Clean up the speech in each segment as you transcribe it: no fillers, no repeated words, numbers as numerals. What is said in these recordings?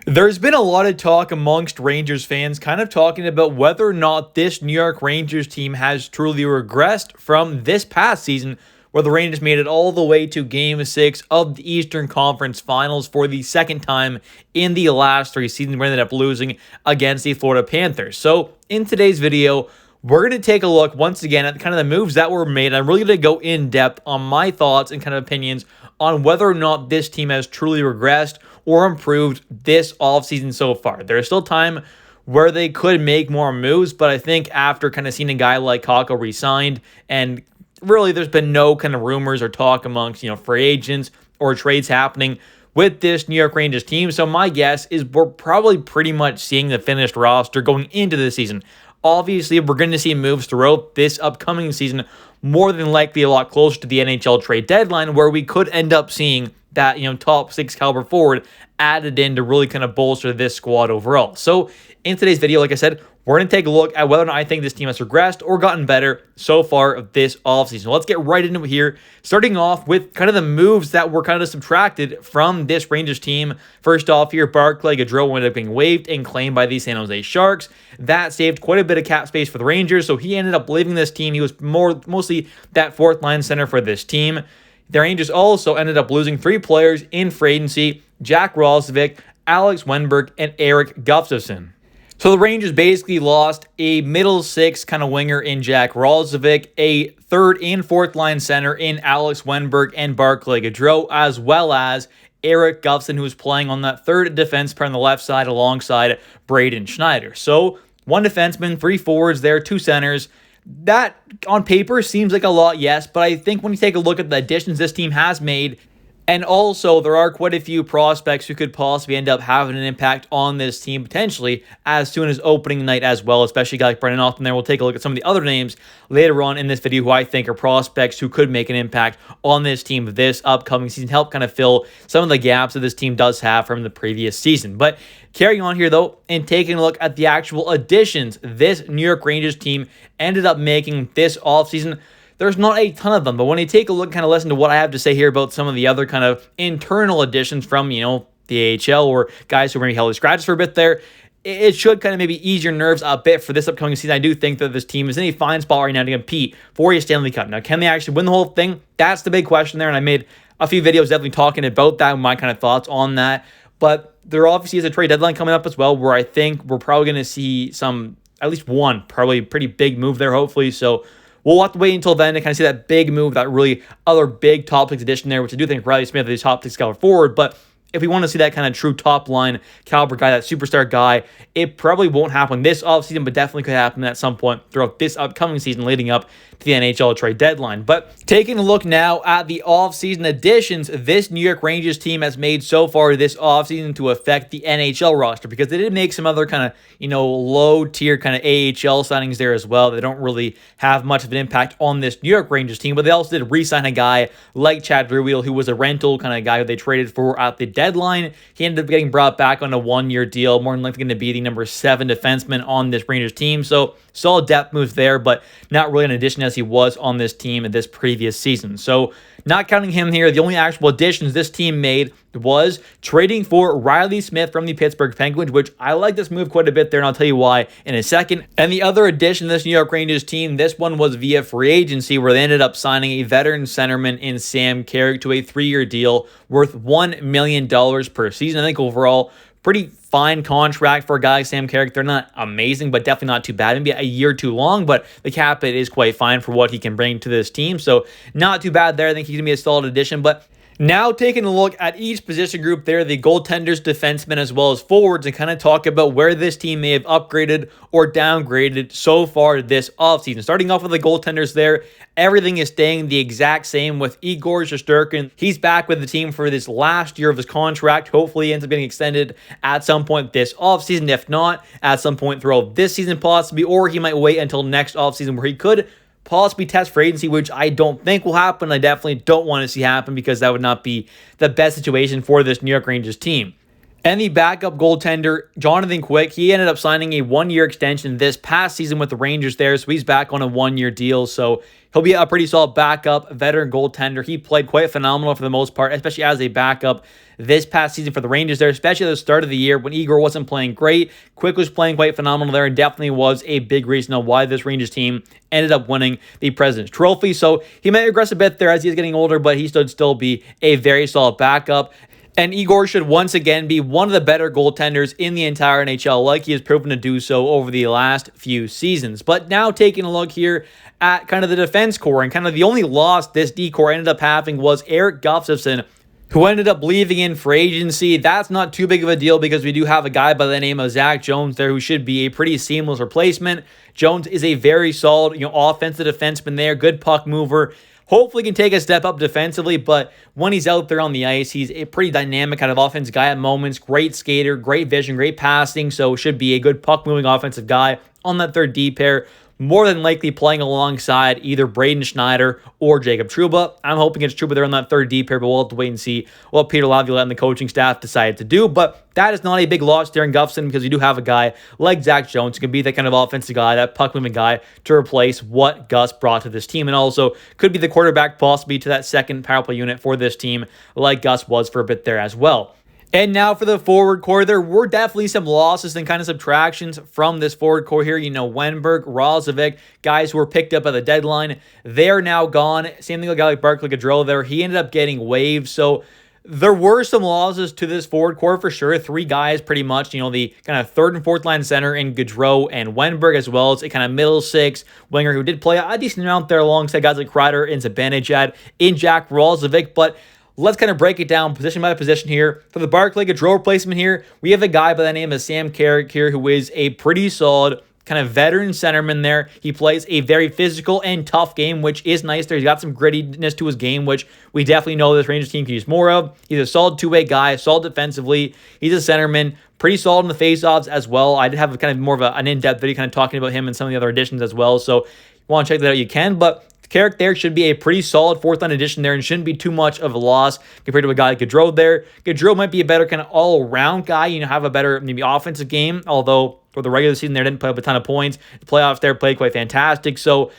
There's been a lot of talk amongst Rangers fans kind of talking about whether or not this New York Rangers team has truly regressed from this past season, where the Rangers made it all the way to Game 6 of the Eastern Conference Finals for the second time in the last 3 seasons, where they ended up losing against the Florida Panthers. So in today's video, we're going to take a look once again at kind of the moves that were made. I'm really going to go in depth on my thoughts and kind of opinions on whether or not this team has truly regressed or improved this offseason so far. There's still time where they could make more moves, but I think after kind of seeing a guy like Kakko re-signed, and really there's been no kind of rumors or talk amongst, free agents or trades happening with this New York Rangers team. So my guess is we're probably pretty much seeing the finished roster going into the season. Obviously, we're going to see moves throughout this upcoming season, more than likely a lot closer to the NHL trade deadline, where we could end up seeing that, top 6 caliber forward added in to really kind of bolster this squad overall. So in today's video, like I said, we're going to take a look at whether or not I think this team has regressed or gotten better so far of this offseason. Let's get right into it here, starting off with kind of the moves that were kind of subtracted from this Rangers team. First off here, Barclay Goodrow ended up being waived and claimed by the San Jose Sharks. That saved quite a bit of cap space for the Rangers, so he ended up leaving this team. He was mostly that fourth line center for this team. The Rangers also ended up losing 3 players in free agency: Jack Roslovic, Alex Wennberg, and Erik Gustafsson. So the Rangers basically lost a middle 6 kind of winger in Jack Roslovic, a third and fourth line center in Alex Wennberg and Barclay Goodrow, as well as Erik Gustafsson, who was playing on that third defense pair on the left side alongside Braden Schneider. So 1 defenseman, 3 forwards there, 2 centers. That on paper seems like a lot, yes, but I think when you take a look at the additions this team has made, and also there are quite a few prospects who could possibly end up having an impact on this team potentially as soon as opening night as well, especially guys like Brendan Austin there. We'll take a look at some of the other names later on in this video who I think are prospects who could make an impact on this team this upcoming season, help kind of fill some of the gaps that this team does have from the previous season. But carrying on here, though, and taking a look at the actual additions this New York Rangers team ended up making this offseason, there's not a ton of them. But when you take a look, kind of listen to what I have to say here about some of the other kind of internal additions from, the AHL or guys who maybe held the scratches for a bit there, it should kind of maybe ease your nerves a bit for this upcoming season. I do think that this team is in a fine spot right now to compete for a Stanley Cup. Now, can they actually win the whole thing? That's the big question there, and I made a few videos definitely talking about that, my kind of thoughts on that. But there obviously is a trade deadline coming up as well, where I think we're probably going to see at least one, probably pretty big move there, hopefully. So we'll have to wait until then to kind of see that big move, that really other big top 6 addition there, which I do think Reilly Smith is top 6 caliber forward. But if we want to see that kind of true top line caliber guy, that superstar guy, it probably won't happen this offseason, but definitely could happen at some point throughout this upcoming season leading up to the NHL trade deadline. But taking a look now at the offseason additions this New York Rangers team has made so far this offseason to affect the NHL roster, because they did make some other kind of, low tier kind of AHL signings there as well. They don't really have much of an impact on this New York Rangers team, but they also did re-sign a guy like Chad Ruhwedel, who was a rental kind of guy who they traded for at the deadline. He ended up getting brought back on a 1-year deal, more than likely going to be the number 7 defenseman on this Rangers team. So solid depth moves there, but not really an addition as he was on this team in this previous season. So not counting him here, the only actual additions this team made was trading for Reilly Smith from the Pittsburgh Penguins, which I like this move quite a bit there, and I'll tell you why in a second. And the other addition to this New York Rangers team, this one was via free agency, where they ended up signing a veteran centerman in Sam Carrick to a 3-year deal worth $1 million per season. I think overall, pretty fine contract for a guy like Sam Carrick. They're not amazing, but definitely not too bad. Maybe a year too long, but the cap hit is quite fine for what he can bring to this team. So not too bad there. I think he's going to be a solid addition. But now taking a look at each position group there, the goaltenders, defensemen, as well as forwards, and kind of talk about where this team may have upgraded or downgraded so far this offseason. Starting off with the goaltenders there, everything is staying the exact same with Igor Shesterkin. He's back with the team for this last year of his contract. Hopefully he ends up getting extended at some point this offseason. If not, at some point throughout this season possibly, or he might wait until next offseason where he could possibly test for agency, which I don't think will happen. I definitely don't want to see happen, because that would not be the best situation for this New York Rangers team. And the backup goaltender, Jonathan Quick, he ended up signing a 1-year extension this past season with the Rangers there, so he's back on a 1-year deal. So He'll be a pretty solid backup, veteran goaltender. He played quite phenomenal for the most part, especially as a backup this past season for the Rangers there, especially at the start of the year when Igor wasn't playing great. Quick was playing quite phenomenal there and definitely was a big reason on why this Rangers team ended up winning the President's Trophy. So he might regress a bit there as he's getting older, but he should still be a very solid backup. And Igor should once again be one of the better goaltenders in the entire NHL, like he has proven to do so over the last few seasons. But now taking a look here at kind of the defense core, and kind of the only loss this D-core ended up having was Erik Gustafsson, who ended up leaving in free agency. That's not too big of a deal because we do have a guy by the name of Zach Jones there who should be a pretty seamless replacement. Jones is a very solid, offensive defenseman there, good puck mover. Hopefully can take a step up defensively, but when he's out there on the ice, he's a pretty dynamic kind of offensive guy at moments. Great skater, great vision, great passing, so should be a good puck-moving offensive guy on that third D pair. More than likely playing alongside either Braden Schneider or Jacob Trouba. I'm hoping it's Trouba there on that third D pair, but we'll have to wait and see what Peter Laviolette and the coaching staff decide to do. But that is not a big loss there in Gustafsson because you do have a guy like Zach Jones who can be that kind of offensive guy, that puck-moving guy to replace what Gus brought to this team, and also could be the quarterback possibly to that second power play unit for this team like Gus was for a bit there as well. And now for the forward core, there were definitely some losses and kind of subtractions from this forward core here. Wennberg, Roslovic, guys who were picked up at the deadline, they're now gone. Same thing with a guy like Barclay Goodrow there. He ended up getting waived. So there were some losses to this forward core for sure. Three guys pretty much, the kind of third and fourth line center in Goodrow and Wennberg, as well as a kind of middle six winger who did play a decent amount there alongside guys like Kreider and Zibanejad in Jack Roslovic. But let's kind of break it down position by position here. For the Barclay Goodrow replacement here, we have a guy by the name of Sam Carrick here who is a pretty solid kind of veteran centerman there. He plays a very physical and tough game, which is nice there. He's got some grittiness to his game, which we definitely know this Rangers team can use more of. He's a solid two-way guy, solid defensively. He's a centerman, pretty solid in the faceoffs as well. I did have kind of more of an in-depth video kind of talking about him and some of the other additions as well, so if you want to check that out, you can. But Carrick there should be a pretty solid fourth line addition there and shouldn't be too much of a loss compared to a guy like Goodrow there. Goodrow might be a better kind of all-around guy, have a better maybe offensive game, although for the regular season there didn't put up a ton of points. The playoffs there played quite fantastic. So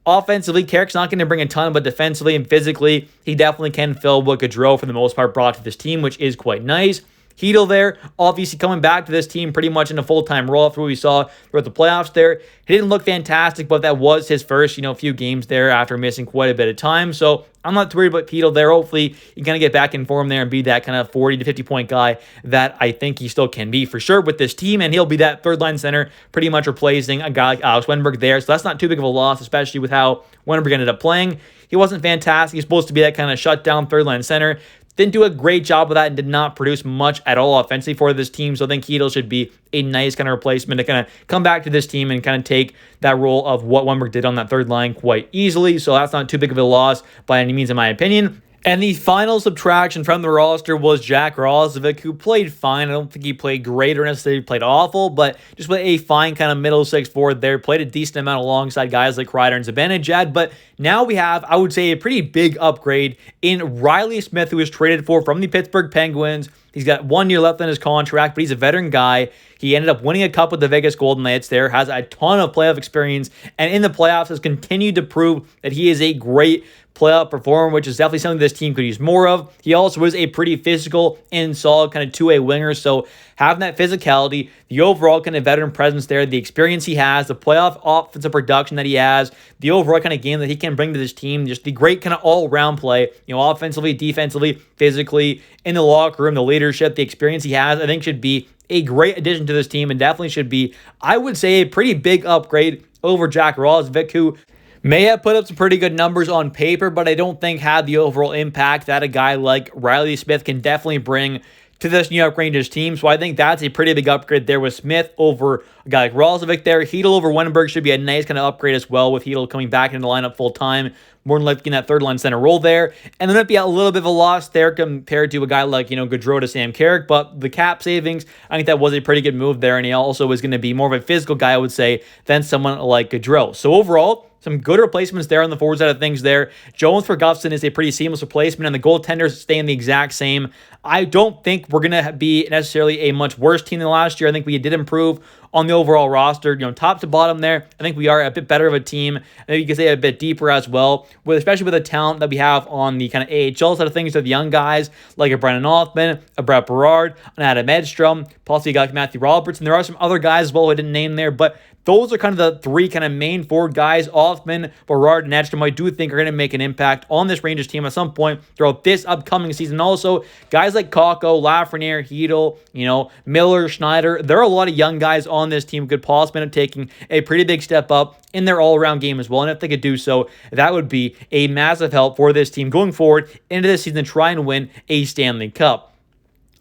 offensively, Carrick's not going to bring a ton, but defensively and physically, he definitely can fill what Goodrow for the most part brought to this team, which is quite nice. Hedl there, obviously coming back to this team pretty much in a full-time role after what we saw throughout the playoffs there. He didn't look fantastic, but that was his first, few games there after missing quite a bit of time. So I'm not too worried about Hedl there. Hopefully, he can kind of get back in form there and be that kind of 40 to 50-point guy that I think he still can be for sure with this team. And he'll be that third-line center, pretty much replacing a guy like Alex Wennberg there. So that's not too big of a loss, especially with how Wennberg ended up playing. He wasn't fantastic. He's supposed to be that kind of shutdown third-line center. Didn't do a great job with that and did not produce much at all offensively for this team. So I think Hedl should be a nice kind of replacement to kind of come back to this team and kind of take that role of what Wennberg did on that third line quite easily. So that's not too big of a loss by any means in my opinion. And the final subtraction from the roster was Jack Roslovic, who played fine. I don't think he played great or necessarily played awful, but just with a fine kind of middle six forward there. Played a decent amount alongside guys like Kreider and Zibanejad. But now we have, I would say, a pretty big upgrade in Reilly Smith, who was traded for from the Pittsburgh Penguins. He's got 1 year left on his contract, but he's a veteran guy. He ended up winning a cup with the Vegas Golden Knights there, has a ton of playoff experience, and in the playoffs has continued to prove that he is a great playoff performer, which is definitely something this team could use more of. He also is a pretty physical and solid kind of two-way winger, so having that physicality, the overall kind of veteran presence there, the experience he has, the playoff offensive production that he has, the overall kind of game that he can bring to this team, just the great kind of all-around play, offensively, defensively, physically, in the locker room, the leadership, the experience he has, I think should be a great addition to this team and definitely should be, I would say, a pretty big upgrade over Jack Roslovic, who may have put up some pretty good numbers on paper, but I don't think had the overall impact that a guy like Reilly Smith can definitely bring to this New York Rangers team. So I think that's a pretty big upgrade there with Smith over a guy like Roslovic there. Hedl over Wennberg should be a nice kind of upgrade as well, with Hedl coming back into the lineup full time, more than likely in that third line center role there. And then it'd be a little bit of a loss there compared to a guy like, Goodrow to Sam Carrick, but the cap savings, I think that was a pretty good move there. And he also is going to be more of a physical guy, I would say, than someone like Goodrow. So overall, some good replacements there on the forward side of things there. Jones for Gustafsson is a pretty seamless replacement, and the goaltenders staying the exact same. I don't think we're going to be necessarily a much worse team than last year. I think we did improve on the overall roster. Top to bottom there, I think we are a bit better of a team. Maybe you could say a bit deeper as well, especially with the talent that we have on the kind of AHL side of things with young guys like a Brennan Othman, a Brett Berard, an Adam Edstrom, possibly a guy like Matthew Robertson. There are some other guys as well I didn't name there, but those are kind of the three kind of main forward guys, Othman, Berard, and Edstrom, I do think are going to make an impact on this Rangers team at some point throughout this upcoming season. Also, guys like Kakko, Lafreniere, Hedl, Miller, Schneider, there are a lot of young guys on this team who could possibly end up taking a pretty big step up in their all-around game as well. And if they could do so, that would be a massive help for this team going forward into this season to try and win a Stanley Cup.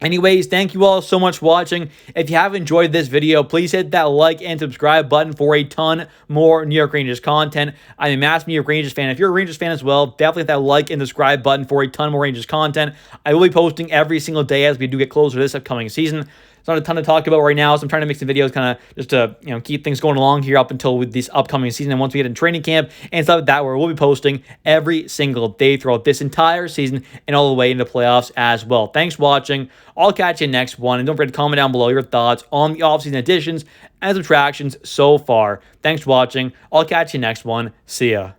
Anyways, thank you all so much for watching. If you have enjoyed this video, please hit that like and subscribe button for a ton more New York Rangers content. I'm a massive New York Rangers fan. If you're a Rangers fan as well, definitely hit that like and subscribe button for a ton more Rangers content. I will be posting every single day as we do get closer to this upcoming season. There's not a ton to talk about right now, so I'm trying to make some videos kind of just to keep things going along here up until with this upcoming season. And once we get in training camp and stuff like that, where we'll be posting every single day throughout this entire season and all the way into playoffs as well. Thanks for watching. I'll catch you next one. And don't forget to comment down below your thoughts on the offseason additions and subtractions so far. Thanks for watching. I'll catch you next one. See ya.